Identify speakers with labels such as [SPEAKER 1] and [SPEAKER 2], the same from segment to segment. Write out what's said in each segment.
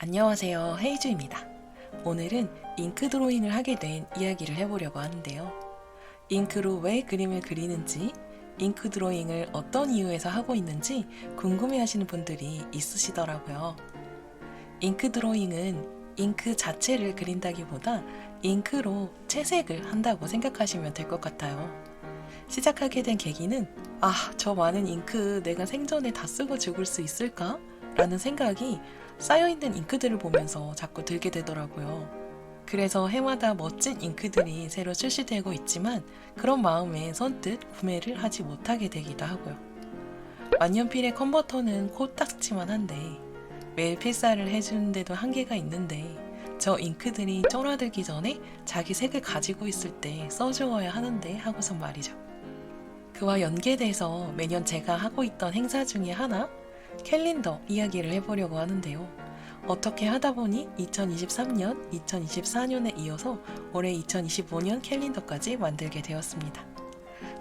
[SPEAKER 1] 안녕하세요, 헤이즈입니다. 오늘은 잉크 드로잉을 하게 된 이야기를 해보려고 하는데요. 잉크로 왜 그림을 그리는지, 잉크 드로잉을 어떤 이유에서 하고 있는지 궁금해 하시는 분들이 있으시더라고요. 잉크 드로잉은 잉크 자체를 그린다기보다 잉크로 채색을 한다고 생각하시면 될 것 같아요. 시작하게 된 계기는 저 많은 잉크 내가 생전에 다 쓰고 죽을 수 있을까? 라는 생각이 쌓여있는 잉크들을 보면서 자꾸 들게 되더라고요. 그래서 해마다 멋진 잉크들이 새로 출시되고 있지만 그런 마음에 선뜻 구매를 하지 못하게 되기도 하고요. 만년필의 컨버터는 코딱지만 한데 매일 필사를 해주는데도 한계가 있는데 저 잉크들이 쫄아들기 전에 자기 색을 가지고 있을 때 써주어야 하는데 하고선 말이죠. 그와 연계돼서 매년 제가 하고 있던 행사 중에 하나, 캘린더 이야기를 해보려고 하는데요. 어떻게 하다 보니 2023년, 2024년에 이어서 올해 2025년 캘린더까지 만들게 되었습니다.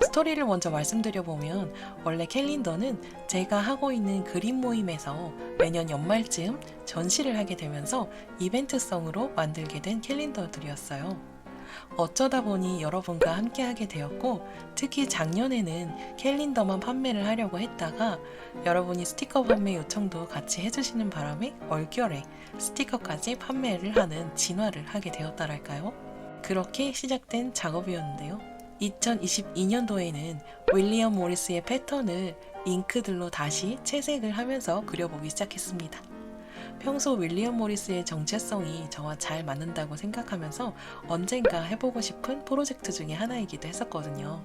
[SPEAKER 1] 스토리를 먼저 말씀드려보면 원래 캘린더는 제가 하고 있는 그림 모임에서 매년 연말쯤 전시를 하게 되면서 이벤트성으로 만들게 된 캘린더들이었어요. 어쩌다 보니 여러분과 함께 하게 되었고 특히 작년에는 캘린더만 판매를 하려고 했다가 여러분이 스티커 판매 요청도 같이 해주시는 바람에 얼결에 스티커까지 판매를 하는 진화를 하게 되었다랄까요? 그렇게 시작된 작업이었는데요. 2022년도에는 윌리엄 모리스의 패턴을 잉크들로 다시 채색을 하면서 그려보기 시작했습니다. 평소 윌리엄 모리스의 정체성이 저와 잘 맞는다고 생각하면서 언젠가 해보고 싶은 프로젝트 중에 하나이기도 했었거든요.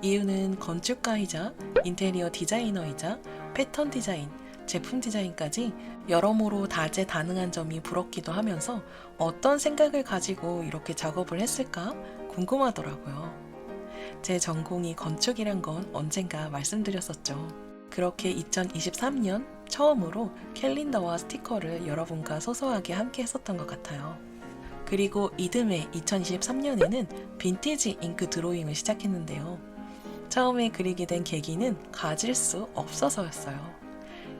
[SPEAKER 1] 이유는 건축가이자 인테리어 디자이너이자 패턴 디자인, 제품 디자인까지 여러모로 다재다능한 점이 부럽기도 하면서 어떤 생각을 가지고 이렇게 작업을 했을까 궁금하더라고요. 제 전공이 건축이란 건 언젠가 말씀드렸었죠. 그렇게 2023년 처음으로 캘린더와 스티커를 여러분과 소소하게 함께 했었던 것 같아요. 그리고 이듬해 2023년에는 빈티지 잉크 드로잉을 시작했는데요. 처음에 그리게 된 계기는 가질 수 없어서였어요.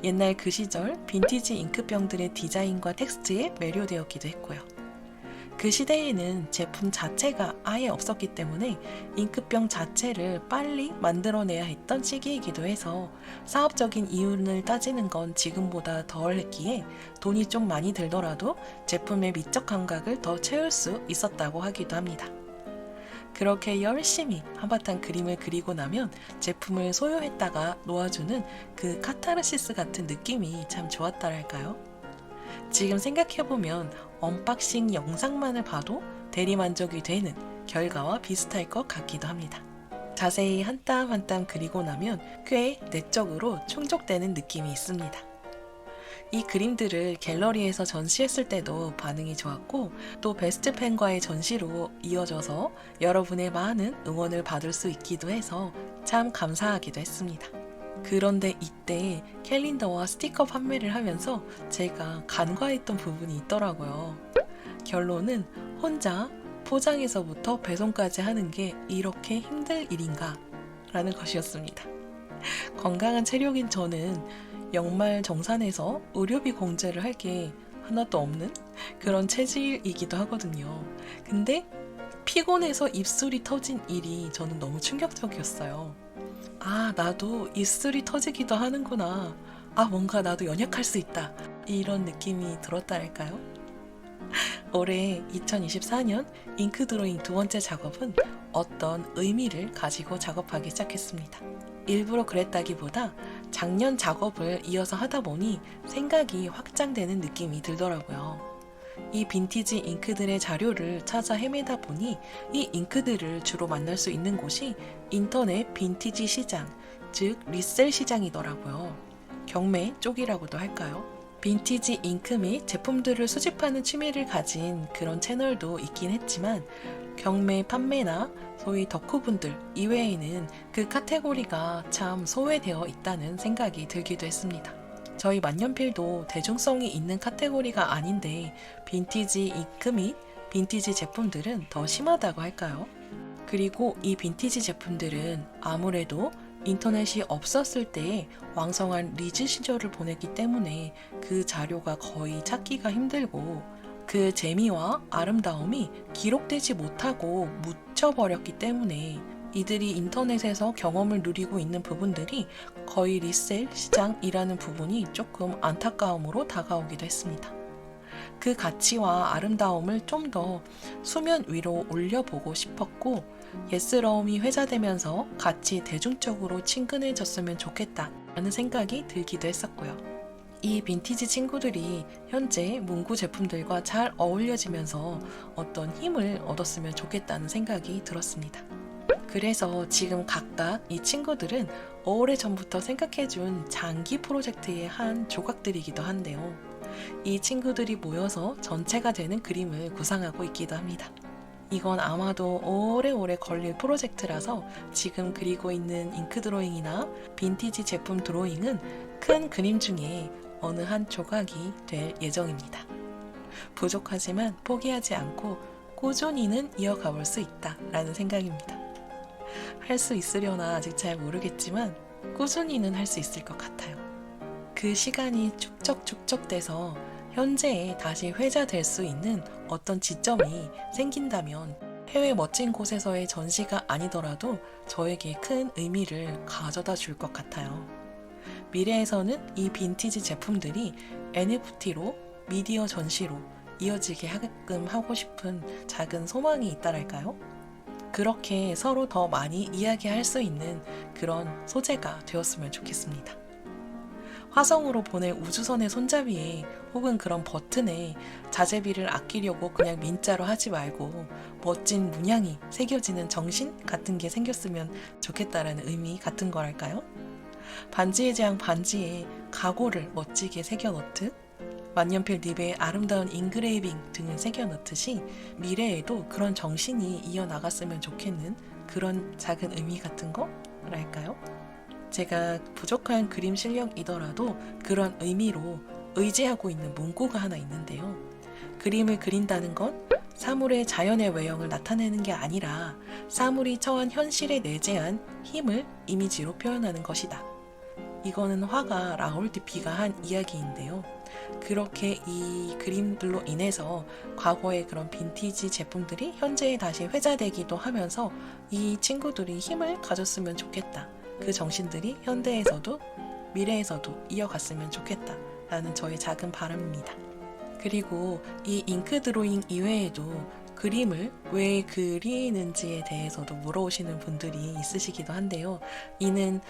[SPEAKER 1] 옛날 그 시절 빈티지 잉크병들의 디자인과 텍스트에 매료되었기도 했고요. 그 시대에는 제품 자체가 아예 없었기 때문에 잉크병 자체를 빨리 만들어내야 했던 시기이기도 해서 사업적인 이윤을 따지는 건 지금보다 덜 했기에 돈이 좀 많이 들더라도 제품의 미적 감각을 더 채울 수 있었다고 하기도 합니다. 그렇게 열심히 한바탕 그림을 그리고 나면 제품을 소유했다가 놓아주는 그 카타르시스 같은 느낌이 참 좋았다랄까요? 지금 생각해보면 언박싱 영상만을 봐도 대리만족이 되는 결과와 비슷할 것 같기도 합니다. 자세히 한 땀 한 땀 그리고 나면 꽤 내적으로 충족되는 느낌이 있습니다. 이 그림들을 갤러리에서 전시했을 때도 반응이 좋았고 또 베스트팬과의 전시로 이어져서 여러분의 많은 응원을 받을 수 있기도 해서 참 감사하기도 했습니다. 그런데 이때 캘린더와 스티커 판매를 하면서 제가 간과했던 부분이 있더라고요. 결론은 혼자 포장에서부터 배송까지 하는 게 이렇게 힘들 일인가? 라는 것이었습니다. 건강한 체력인 저는 연말 정산에서 의료비 공제를 할 게 하나도 없는 그런 체질이기도 하거든요. 근데 피곤해서 입술이 터진 일이 저는 너무 충격적이었어요. 나도 입술이 터지기도 하는구나. 뭔가 나도 연약할 수 있다. 이런 느낌이 들었다랄까요? 올해 2024년 잉크 드로잉 두 번째 작업은 어떤 의미를 가지고 작업하기 시작했습니다. 일부러 그랬다기보다 작년 작업을 이어서 하다 보니 생각이 확장되는 느낌이 들더라고요. 이 빈티지 잉크들의 자료를 찾아 헤매다 보니 이 잉크들을 주로 만날 수 있는 곳이 인터넷 빈티지 시장, 즉 리셀 시장이더라고요. 경매 쪽이라고도 할까요? 빈티지 잉크 및 제품들을 수집하는 취미를 가진 그런 채널도 있긴 했지만 경매 판매나 소위 덕후분들 이외에는 그 카테고리가 참 소외되어 있다는 생각이 들기도 했습니다. 저희 만년필도 대중성이 있는 카테고리가 아닌데 빈티지 잉크 및 빈티지 제품들은 더 심하다고 할까요? 그리고 이 빈티지 제품들은 아무래도 인터넷이 없었을 때에 왕성한 리즈 시절을 보냈기 때문에 그 자료가 거의 찾기가 힘들고 그 재미와 아름다움이 기록되지 못하고 묻혀버렸기 때문에 이들이 인터넷에서 경험을 누리고 있는 부분들이 거의 리셀 시장이라는 부분이 조금 안타까움으로 다가오기도 했습니다. 그 가치와 아름다움을 좀 더 수면 위로 올려보고 싶었고 예스러움이 회자되면서 같이 대중적으로 친근해졌으면 좋겠다라는 생각이 들기도 했었고요. 이 빈티지 친구들이 현재 문구 제품들과 잘 어울려지면서 어떤 힘을 얻었으면 좋겠다는 생각이 들었습니다. 그래서 지금 각각 이 친구들은 오래전부터 생각해준 장기 프로젝트의 한 조각들이기도 한데요. 이 친구들이 모여서 전체가 되는 그림을 구상하고 있기도 합니다. 이건 아마도 오래오래 걸릴 프로젝트라서 지금 그리고 있는 잉크 드로잉이나 빈티지 제품 드로잉은 큰 그림 중에 어느 한 조각이 될 예정입니다. 부족하지만 포기하지 않고 꾸준히는 이어가 볼 수 있다라는 생각입니다. 할 수 있으려나 아직 잘 모르겠지만 꾸준히는 할 수 있을 것 같아요. 그 시간이 축적축적 돼서 현재에 다시 회자될 수 있는 어떤 지점이 생긴다면 해외 멋진 곳에서의 전시가 아니더라도 저에게 큰 의미를 가져다 줄 것 같아요. 미래에서는 이 빈티지 제품들이 NFT로 미디어 전시로 이어지게 하게끔 하고 싶은 작은 소망이 있다랄까요? 그렇게 서로 더 많이 이야기할 수 있는 그런 소재가 되었으면 좋겠습니다. 화성으로 보낼 우주선의 손잡이에 혹은 그런 버튼에 자재비를 아끼려고 그냥 민자로 하지 말고 멋진 문양이 새겨지는 정신 같은 게 생겼으면 좋겠다라는 의미 같은 거랄까요? 반지의 제왕 반지에 각오를 멋지게 새겨 넣듯 만년필 립에 아름다운 인그레이빙 등을 새겨 넣듯이 미래에도 그런 정신이 이어나갔으면 좋겠는 그런 작은 의미 같은 거랄까요? 제가 부족한 그림 실력이더라도 그런 의미로 의지하고 있는 문구가 하나 있는데요. 그림을 그린다는 건 사물의 자연의 외형을 나타내는 게 아니라 사물이 처한 현실에 내재한 힘을 이미지로 표현하는 것이다. 이거는 화가 라울 디피가 한 이야기인데요. 그렇게 이 그림들로 인해서 과거의 그런 빈티지 제품들이 현재에 다시 회자되기도 하면서 이 친구들이 힘을 가졌으면 좋겠다. 그 정신들이 현대에서도 미래에서도 이어갔으면 좋겠다 라는 저의 작은 바람입니다. 그리고 이 잉크 드로잉 이외에도 그림을 왜 그리는지에 대해서도 물어오시는 분들이 있으시기도 한데요. 이는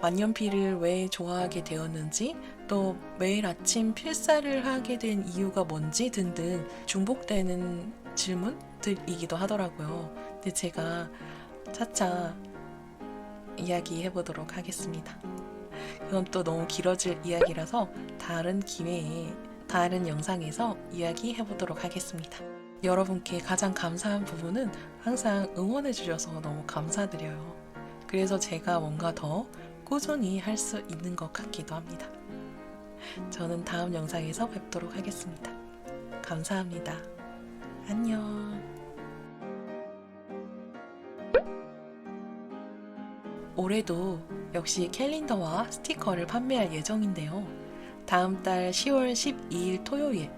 [SPEAKER 1] 만년필을 왜 좋아하게 되었는지 또 매일 아침 필사를 하게 된 이유가 뭔지 등등 중복되는 질문들이기도 하더라고요. 근데 제가 차차 이야기해 보도록 하겠습니다. 이건 또 너무 길어질 이야기라서 다른 기회에 다른 영상에서 이야기해 보도록 하겠습니다. 여러분께 가장 감사한 부분은 항상 응원해 주셔서 너무 감사드려요. 그래서 제가 뭔가 더 꾸준히 할 수 있는 것 같기도 합니다. 저는 다음 영상에서 뵙도록 하겠습니다. 감사합니다. 안녕. 올해도 역시 캘린더와 스티커를 판매할 예정인데요. 다음 달 10월 12일 토요일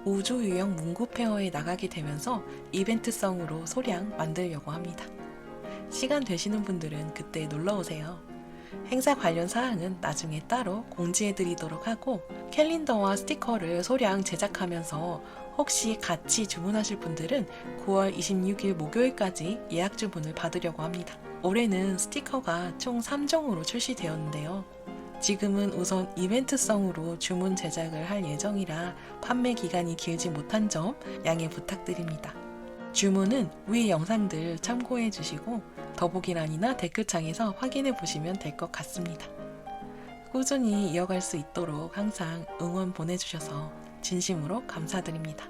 [SPEAKER 1] 우주 유형 문구 페어에 나가게 되면서 이벤트성으로 소량 만들려고 합니다. 시간 되시는 분들은 그때 놀러오세요. 행사 관련 사항은 나중에 따로 공지해드리도록 하고 캘린더와 스티커를 소량 제작하면서 혹시 같이 주문하실 분들은 9월 26일 목요일까지 예약 주문을 받으려고 합니다. 올해는 스티커가 총 3종으로 출시되었는데요. 지금은 우선 이벤트성으로 주문 제작을 할 예정이라 판매 기간이 길지 못한 점 양해 부탁드립니다. 주문은 위 영상들 참고해 주시고 더보기란이나 댓글창에서 확인해 보시면 될 것 같습니다. 꾸준히 이어갈 수 있도록 항상 응원 보내주셔서 진심으로 감사드립니다.